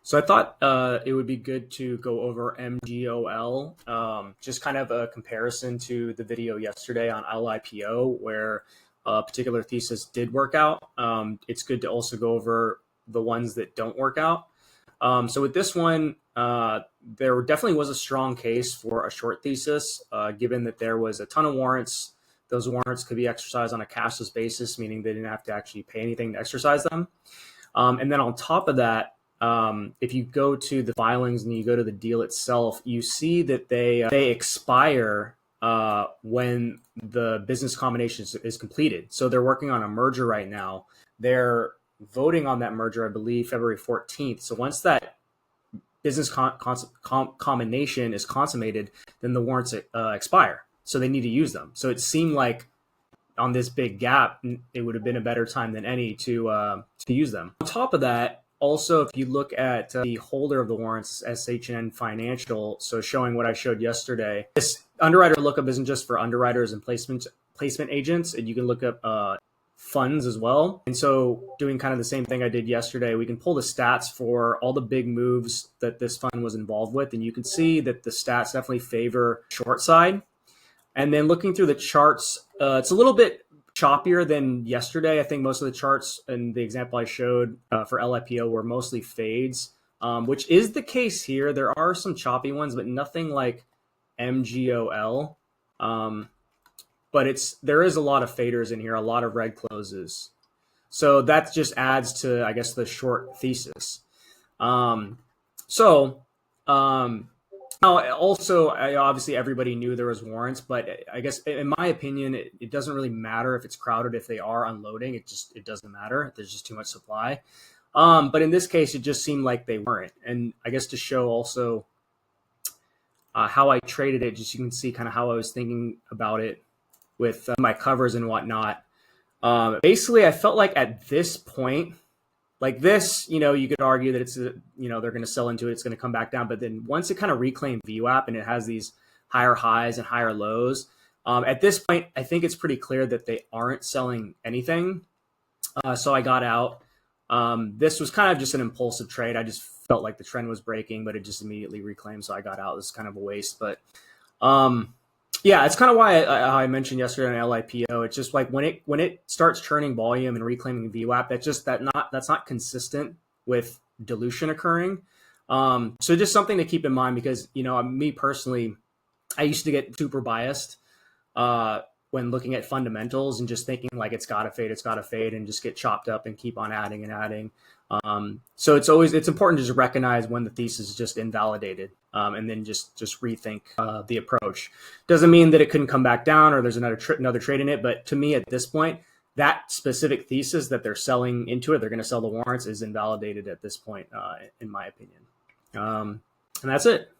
So I thought it would be good to go over MGOL, just kind of a comparison to the video yesterday on LIPO where a particular thesis did work out. It's good to also go over the ones that don't work out. So with this one, there definitely was a strong case for a short thesis, given that there was a ton of warrants. Those warrants could be exercised on a cashless basis, meaning they didn't have to actually pay anything to exercise them. And then on top of that, if you go to the filings and you go to the deal itself, you see that they expire when the business combination is completed. So they're working on a merger right now. They're voting on that merger, I believe, February 14th. So once that business combination is consummated, then the warrants expire. So they need to use them. So it seemed like on this big gap, it would have been a better time than any to use them. On top of that, also, if you look at the holder of the warrants, SHN Financial, so showing what I showed yesterday, this underwriter lookup isn't just for underwriters and placement agents, and you can look up funds as well. And so doing kind of the same thing I did yesterday, we can pull the stats for all the big moves that this fund was involved with, and you can see that the stats definitely favor short side. And then looking through the charts, it's a little bit choppier than yesterday. I think most of the charts in the example I showed for LIPO were mostly fades, which is the case here. There are some choppy ones, but nothing like MGOL. But there is a lot of faders in here, a lot of red closes. So that just adds to, I guess, the short thesis. Now, also, obviously, everybody knew there was warrants, but I guess, in my opinion, it doesn't really matter if it's crowded. If they are unloading, it doesn't matter. There's just too much supply. But in this case, it just seemed like they weren't. And I guess to show also how I traded it, just you can see kind of how I was thinking about it with my covers and whatnot. Basically, I felt like at this point, like this, you could argue that it's, they're going to sell into it. It's going to come back down. But then once it kind of reclaimed VWAP and it has these higher highs and higher lows, at this point, I think it's pretty clear that they aren't selling anything. So I got out. This was kind of just an impulsive trade. I just felt like the trend was breaking, but it just immediately reclaimed. So I got out. It was kind of a waste. But yeah, it's kind of why I mentioned yesterday on LIPO. It's just like when it starts churning volume and reclaiming VWAP, that's not consistent with dilution occurring. So just something to keep in mind because me personally, I used to get super biased when looking at fundamentals and just thinking like it's got to fade, and just get chopped up and keep on adding and adding. So it's important to just recognize when the thesis is just invalidated, and then just rethink the approach. Doesn't mean that it couldn't come back down or there's another trade in it, but to me at this point, that specific thesis that they're selling into it, they're going to sell the warrants, is invalidated at this point, in my opinion. And that's it.